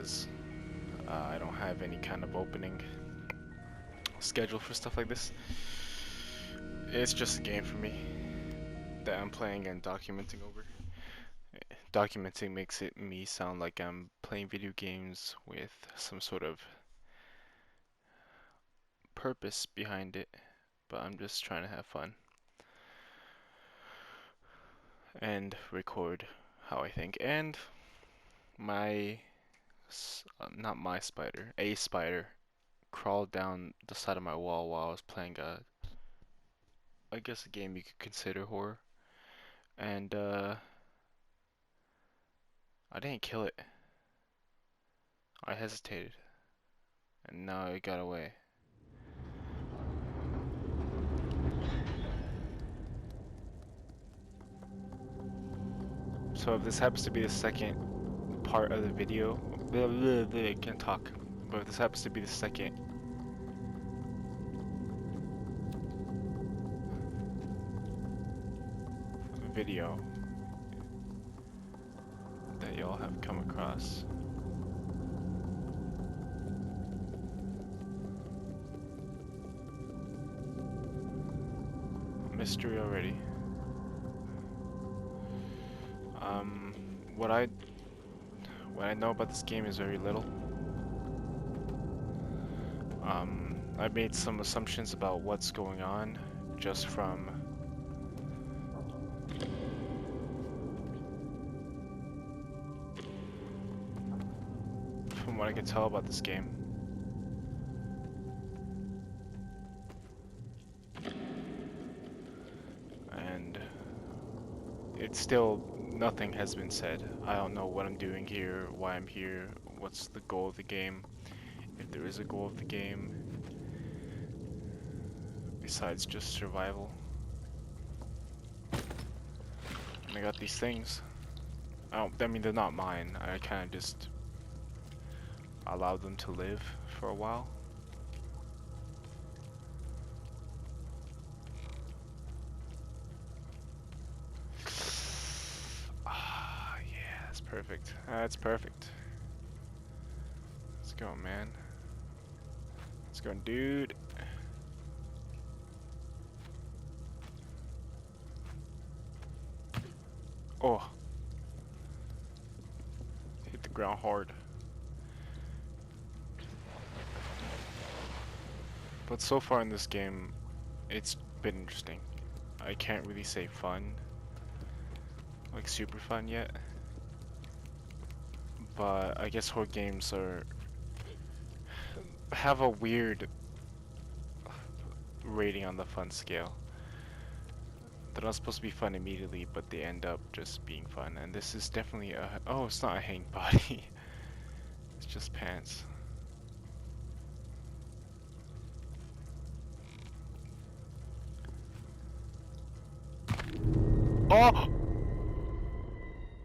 because I don't have any kind of opening schedule for stuff like this. It's just a game for me that I'm playing and documenting over. Documenting makes it me sound like I'm playing video games with some sort of purpose behind it, but I'm just trying to have fun and record how I think. And my, not my spider, a spider crawled down the side of my wall while I was playing I guess a game you could consider horror. And I didn't kill it. I hesitated, and now it got away. So if this happens to be the second part of the video, I can't talk. But if this happens to be the second video that y'all have come across, mystery already. What I know about this game is very little. I made some assumptions about what's going on just from what I can tell about this game. And it's still, nothing has been said. I don't know what I'm doing here, why I'm here, what's the goal of the game, if there is a goal of the game, besides just survival. And I got these things. I mean, they're not mine. I kind of just allowed them to live for a while. Ah, yeah, that's perfect. That's perfect. Let's go, man. Let's go, dude. Oh. Hit the ground hard. But so far in this game, it's been interesting. I can't really say fun, like super fun yet. But I guess horror games have a weird rating on the fun scale. They're not supposed to be fun immediately, but they end up just being fun. And this is definitely oh, it's not a hang body. It's just pants. Oh!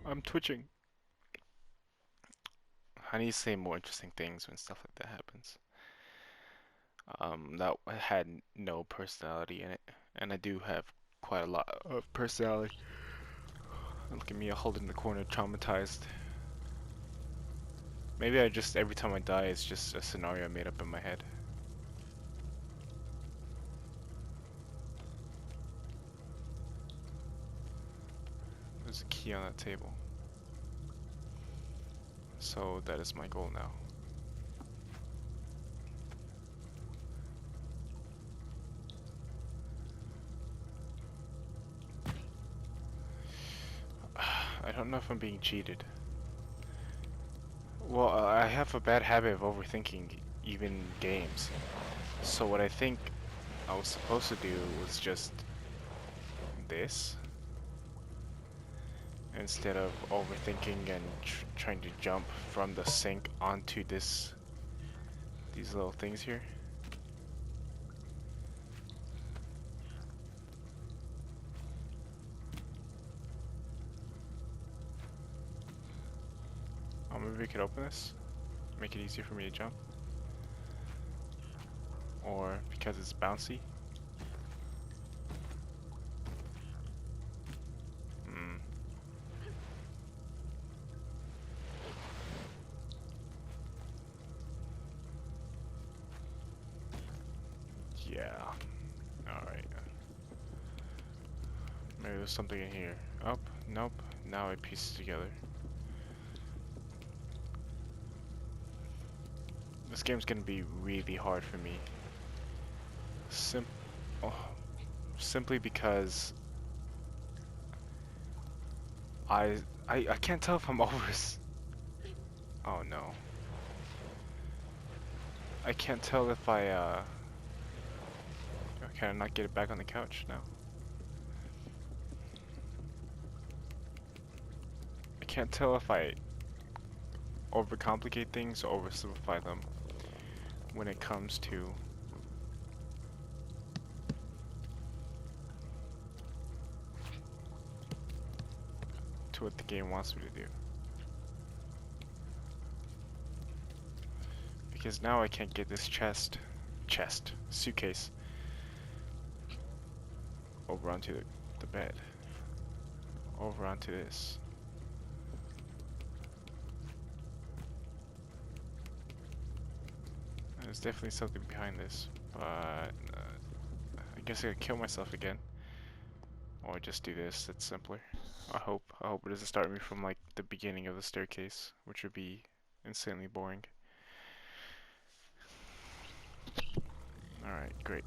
I'm twitching. I need to say more interesting things when stuff like that happens. That had no personality in it, and I do have quite a lot of personality. Look at me, holding the corner, traumatized. Maybe I just, every time I die, it's just a scenario I made up in my head. There's a key on that table. So that is my goal now. I don't know if I'm being cheated. Well, I have a bad habit of overthinking even games. So what I think I was supposed to do was just this, instead of overthinking and trying to jump from the sink onto these little things here. Oh, maybe we could open this, make it easier for me to jump. Or because it's bouncy. Yeah. Alright. Maybe there's something in here. Oh, nope. Now it pieces together. This game's gonna be really hard for me. Oh, simply because I can't tell if I'm over this. Oh no. I can't tell if can I not get it back on the couch now? I can't tell if I overcomplicate things or oversimplify them when it comes to what the game wants me to do. Because now I can't get this suitcase over onto the bed. Over onto this. There's definitely something behind this, but I guess I could kill myself again. Or just do this, it's simpler. I hope it doesn't start me from like the beginning of the staircase, which would be insanely boring. Alright, great.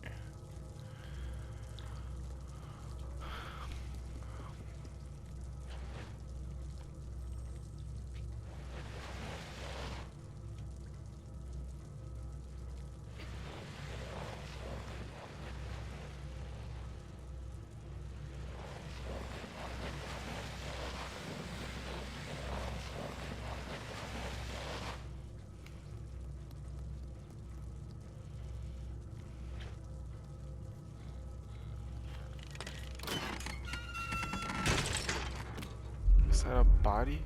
Is that a body?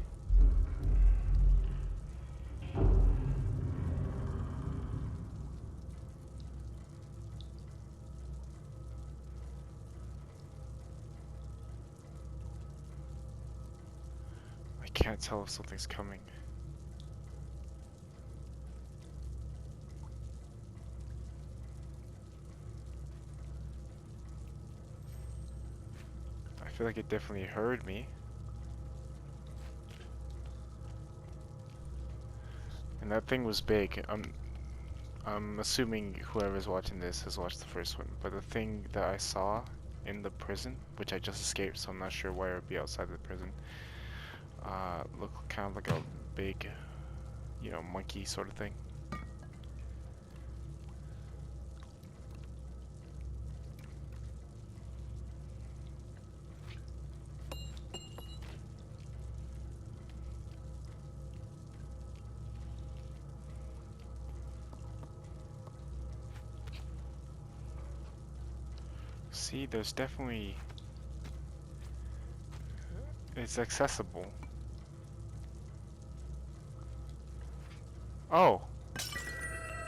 I can't tell if something's coming. I feel like it definitely heard me. And that thing was big. I'm assuming whoever's watching this has watched the first one, but the thing that I saw in the prison, which I just escaped, so I'm not sure why it would be outside the prison, looked kind of like a big, monkey sort of thing. See, there's definitely... It's accessible. Oh!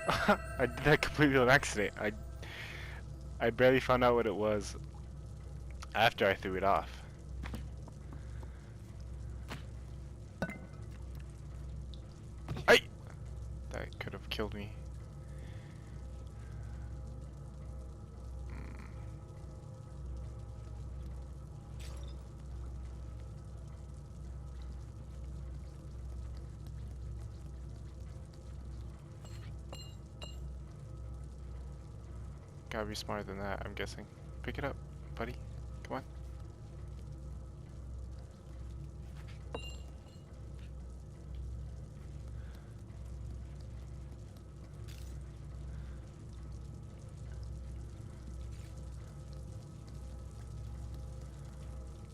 I did that completely on accident. I barely found out what it was after I threw it off. That could have killed me. Gotta be smarter than that, I'm guessing. Pick it up, buddy. Come on.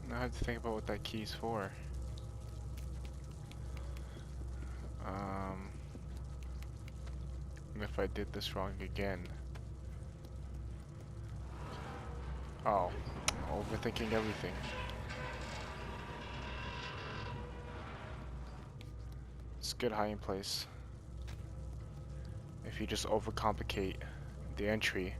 Now I have to think about what that key's for. And if I did this wrong again. Oh, overthinking everything. It's a good hiding place. If you just overcomplicate the entry,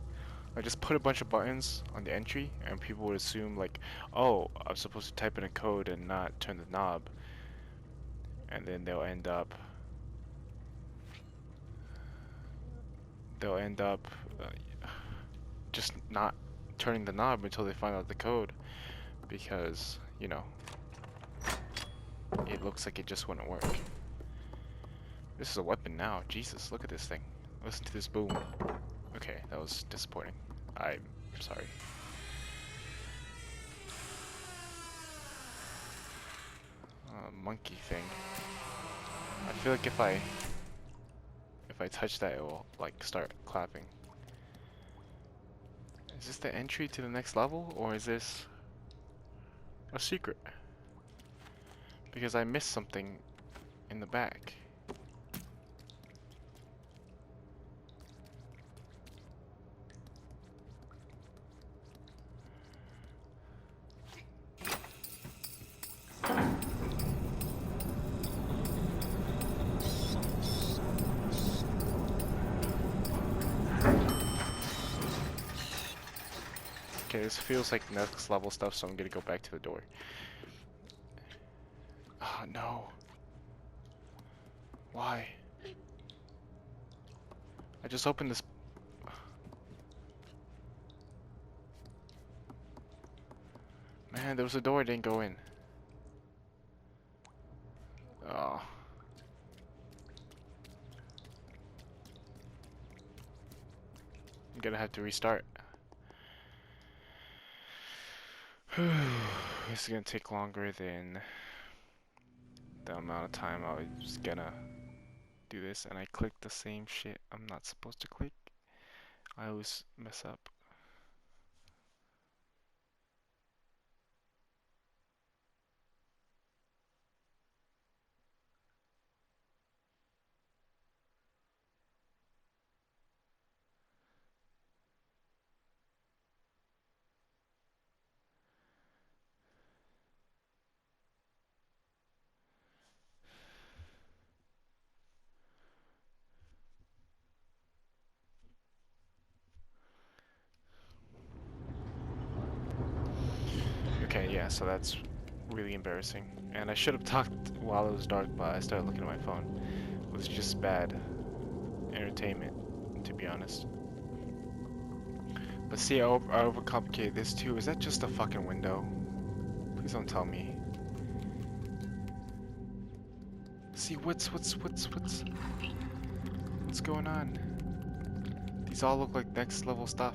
I just put a bunch of buttons on the entry and people would assume like, oh, I'm supposed to type in a code and not turn the knob. And then they'll end up just not turning the knob until they find out the code, because, you know, it looks like it just wouldn't work. This is a weapon now. Jesus, look at this thing. Listen to this boom. Okay, that was disappointing. I'm sorry. Monkey thing. I feel like if I touch that, it will like start clapping. Is this the entry to the next level, or is this a secret? Because I missed something in the back. Okay, this feels like next level stuff, so I'm gonna go back to the door. Oh no. Why? I just opened this. Man, there was a door I didn't go in. Oh. I'm gonna have to restart. This is gonna take longer than the amount of time I was gonna do this, and I clicked the same shit I'm not supposed to click. I always mess up. Okay, yeah, so that's really embarrassing. And I should have talked while it was dark, but I started looking at my phone. It was just bad entertainment, to be honest. But see, I overcomplicated this too. Is that just a fucking window? Please don't tell me. See, what's going on? These all look like next level stuff.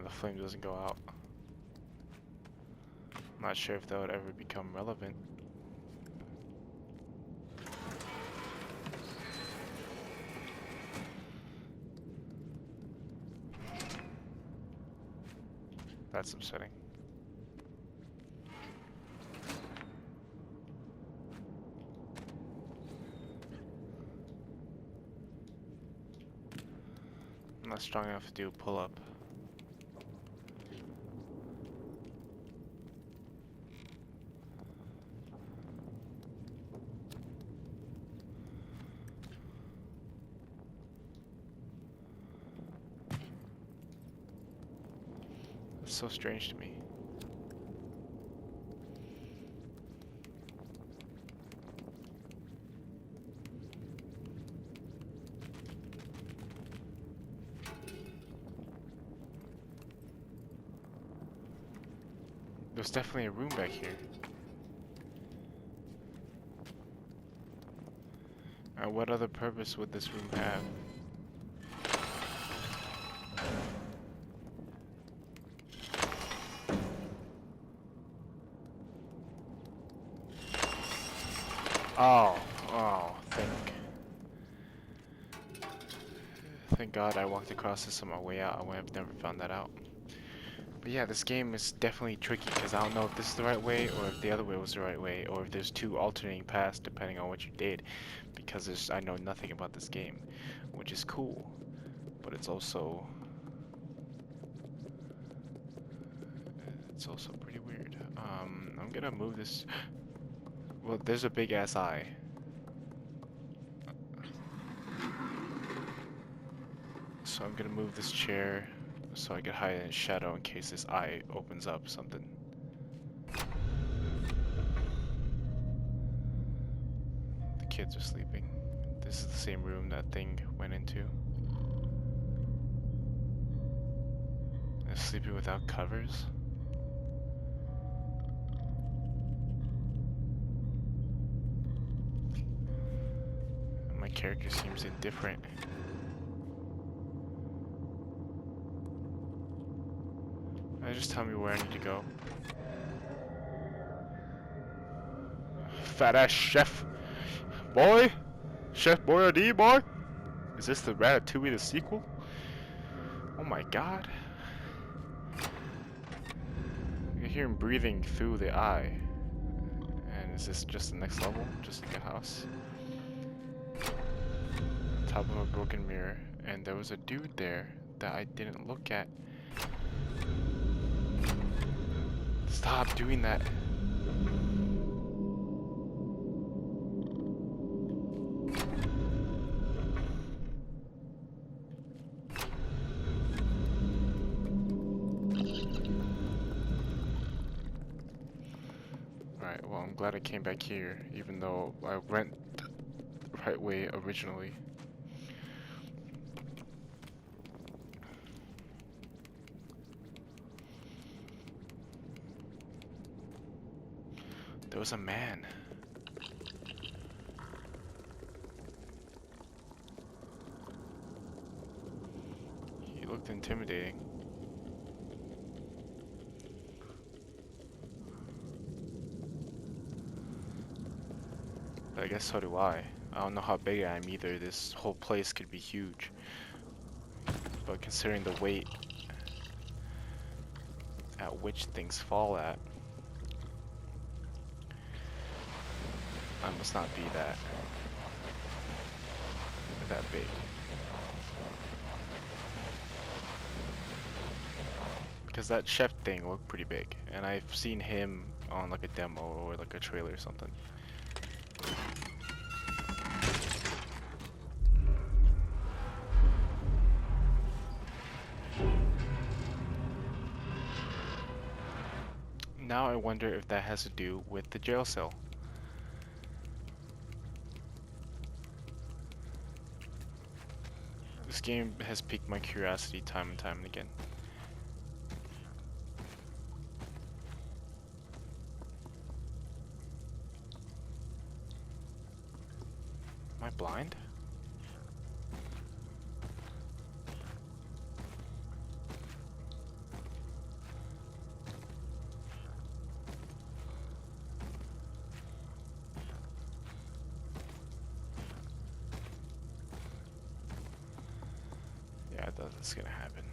The flame doesn't go out. I'm not sure if that would ever become relevant. That's upsetting. I'm not strong enough to do a pull-up. It's so strange to me. There's definitely a room back here. What other purpose would this room have? Oh, thank God I walked across this on my way out. I would have never found that out. But yeah, this game is definitely tricky because I don't know if this is the right way or if the other way was the right way or if there's two alternating paths depending on what you did, because I know nothing about this game, which is cool, but it's also pretty weird. I'm gonna move this. Well, there's a big ass eye. So I'm gonna move this chair so I can hide in shadow in case this eye opens up something. The kids are sleeping. This is the same room that thing went into. They're sleeping without covers. My character seems indifferent. Just tell me where I need to go. Fat ass chef boy, Chef Boyardee boy. Is this the Ratatouille the sequel? Oh my God! I hear him breathing through the eye. And is this just the next level? Just like a house? Top of a broken mirror, and there was a dude there that I didn't look at. Stop doing that. Alright, well, I'm glad I came back here, even though I went the right way originally. There was a man. He looked intimidating. But I guess so do I. I don't know how big I am either. This whole place could be huge. But considering the weight at which things fall at, I must not be that big. Because that chef thing looked pretty big, and I've seen him on like a demo or like a trailer or something. Now I wonder if that has to do with the jail cell. This game has piqued my curiosity time and time and again. Am I blind? Yeah, I thought that's gonna happen.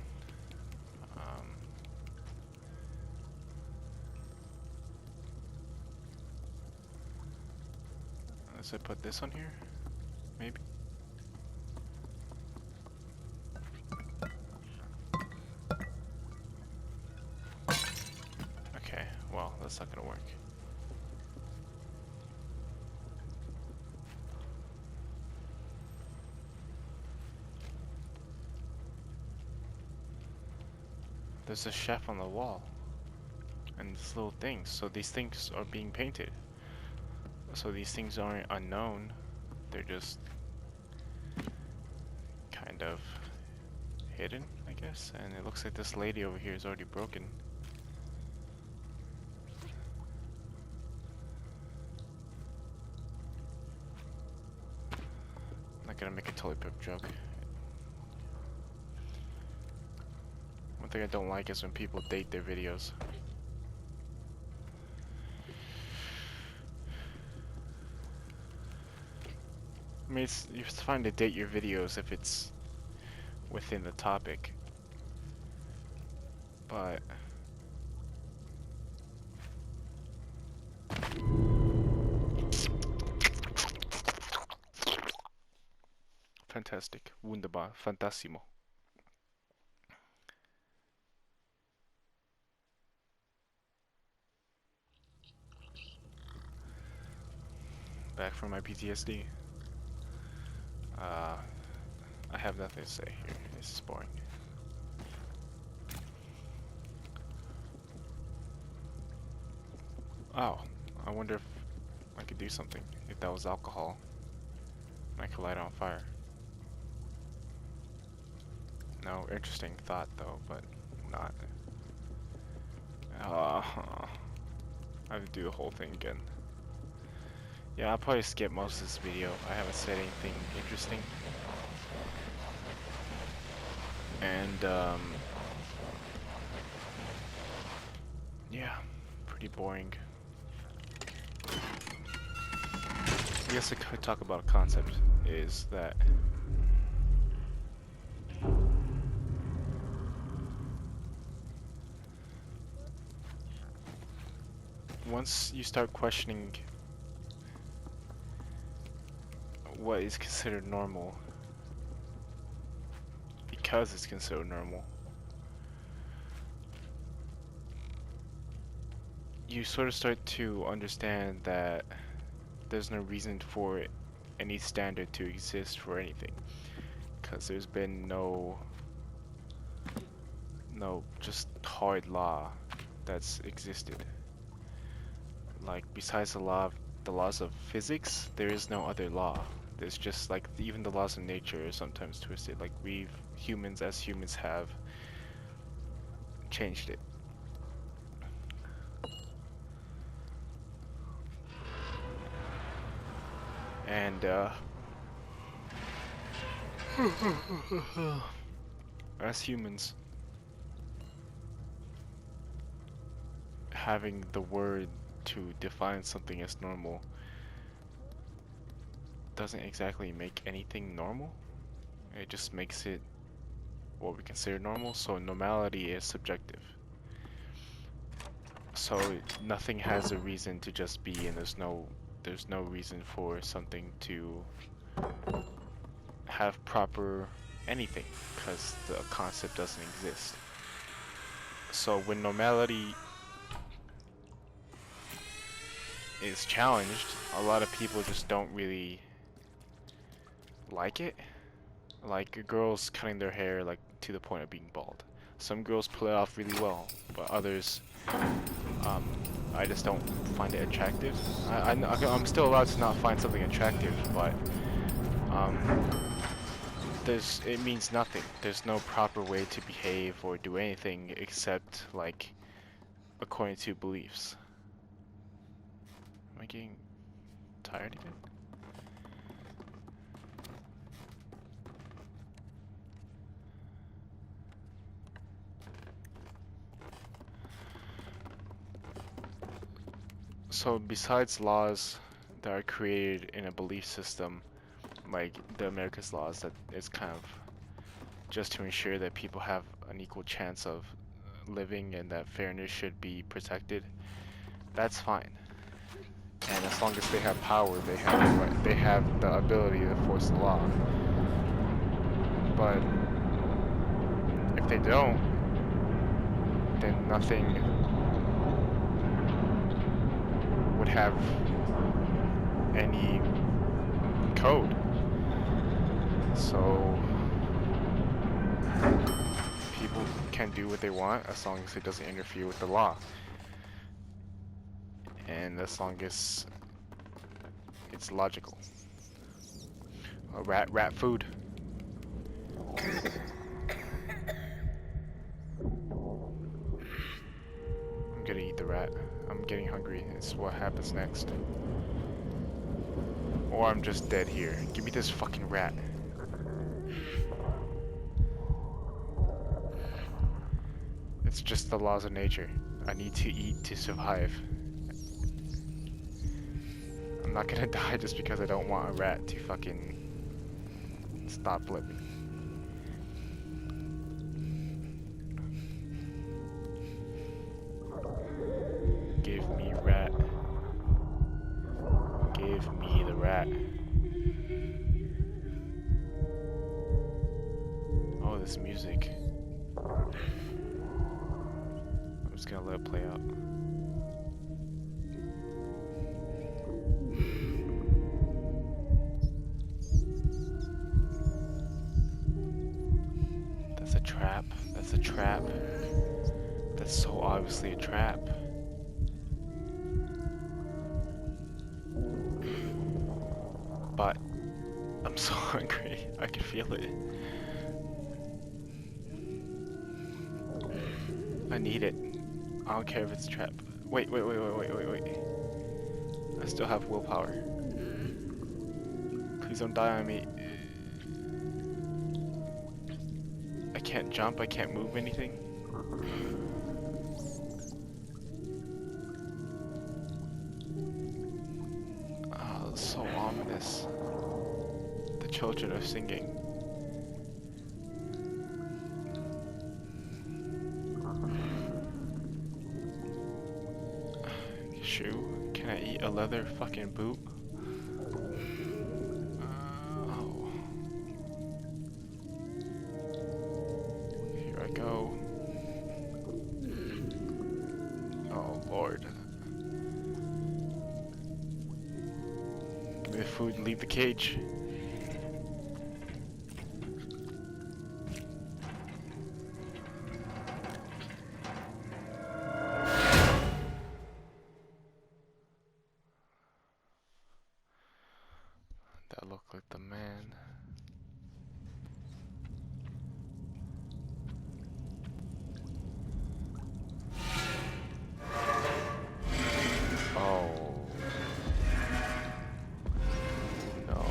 Unless I put this on here, maybe. Okay, well, that's not gonna work. There's a chef on the wall. And these little things. So these things are being painted. So these things aren't unknown. They're just kind of hidden, I guess. And it looks like this lady over here is already broken. I'm not gonna make a toilet paper joke. One thing I don't like is when people date their videos. I mean, it's fine to date your videos if it's within the topic, but fantastic, wunderbar, fantissimo. Back from my PTSD. I have nothing to say here. This is boring. Oh, I wonder if I could do something. If that was alcohol, I could light it on fire. No, interesting thought though, but not. I have to do the whole thing again. Yeah, I'll probably skip most of this video. I haven't said anything interesting. And, yeah, pretty boring. I guess I could talk about a concept, is that once you start questioning what is considered normal, because it's considered normal, you sort of start to understand that there's no reason for any standard to exist for anything, because there's been no just hard law that's existed. Like, besides the laws of physics, there is no other law. There's just, like, even the laws of nature are sometimes twisted. Like, humans have changed it. And, as humans, having the word to define something as normal doesn't exactly make anything normal. It just makes it what we consider normal, so normality is subjective. So nothing has a reason to just be, and there's no reason for something to have proper anything, because the concept doesn't exist. So when normality is challenged, a lot of people just don't really like it. Like, girls cutting their hair, like, to the point of being bald. Some girls pull it off really well, but others, I just don't find it attractive. I'm still allowed to not find something attractive, but it means nothing. There's no proper way to behave or do anything except, like, according to beliefs. Am I getting tired again? So besides laws that are created in a belief system, like the America's laws, that is kind of just to ensure that people have an equal chance of living and that fairness should be protected, that's fine. And as long as they have power, they have the ability to force the law. But if they don't, then nothing would have any code. So people can do what they want as long as it doesn't interfere with the law. And as long as it's logical. Rat food. I'm gonna eat the rat. I'm getting hungry. It's what happens next. Or I'm just dead here. Give me this fucking rat. It's just the laws of nature. I need to eat to survive. I'm not gonna die just because I don't want a rat to fucking Stop flipping. Give me rat. Give me the rat. Oh, this music. I'm just gonna let it play out. That's a trap. That's a trap. That's so obviously a trap. But I'm so hungry. I can feel it. I need it. I don't care if it's a trap. Wait. I still have willpower. Please don't die on me. I can't jump, I can't move anything. Oh, it's so ominous. The children are singing. Shoe? Can I eat a leather fucking boot? Oh. Here I go. Oh Lord. Give me the food and leave the cage. That looked like the man. Oh. No.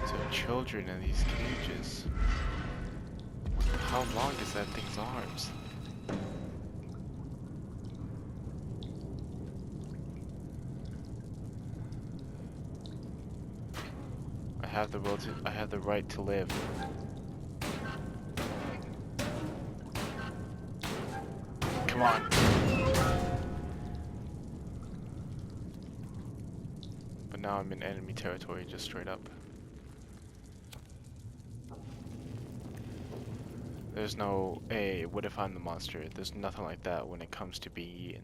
These are children in these cages. How long is that thing's arms? I have the right to live. Come on. But now I'm in enemy territory, just straight up. There's no, hey, what if I'm the monster? There's nothing like that when it comes to being eaten.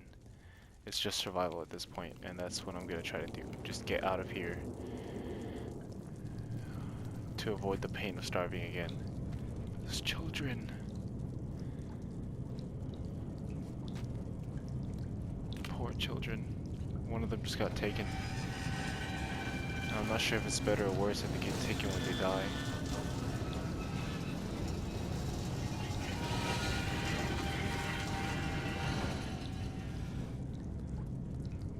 It's just survival at this point, and that's what I'm gonna try to do. Just get out of here. To avoid the pain of starving again. There's children. Poor children. One of them just got taken. I'm not sure if it's better or worse if they get taken when they die.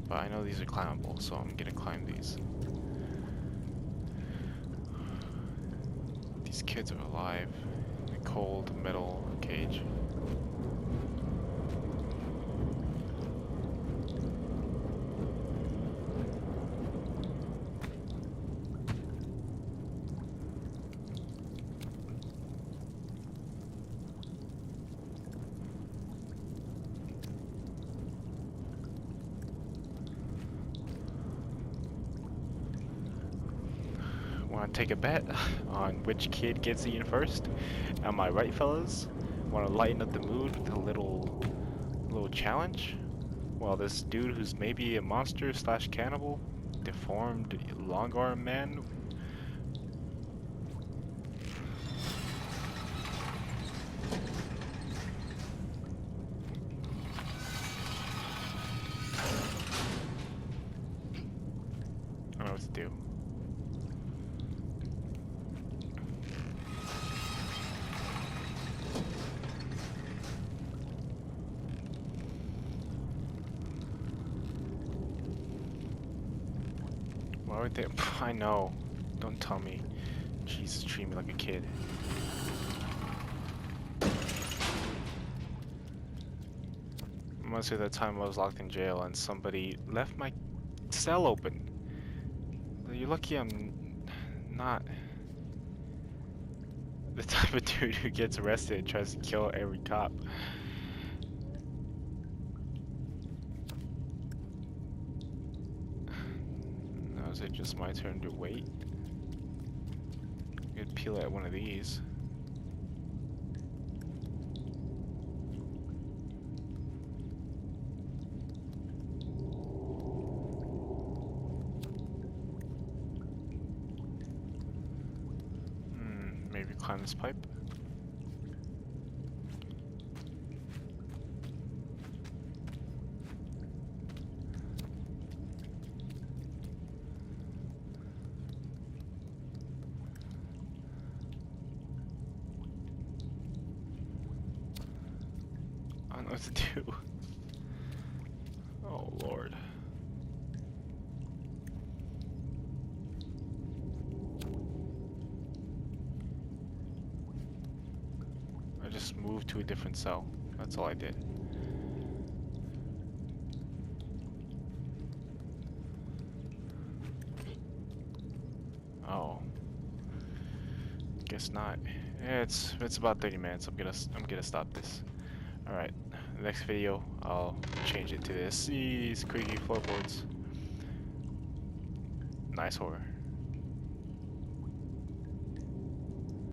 But I know these are climbable, so I'm gonna climb these. These kids are alive in a cold metal cage. Want to take a bet on which kid gets eaten first? Am I right, fellas? Want to lighten up the mood with a little challenge? Well, this dude who's maybe a monster slash cannibal, deformed long arm man. I don't know what to do. Why would they? I know. Don't tell me. Jesus, treat me like a kid. Must be that time I was locked in jail and somebody left my cell open. You're lucky I'm not the type of dude who gets arrested and tries to kill every cop. Now is it just my turn to wait? I could peel at one of these. Maybe climb this pipe. I don't know what to do. Oh Lord. I just moved to a different cell. That's all I did. Oh. Guess not. Yeah, it's about 30 minutes. I'm gonna stop this. Alright. Next video I'll change it to this. These creaky floorboards. Nice horror.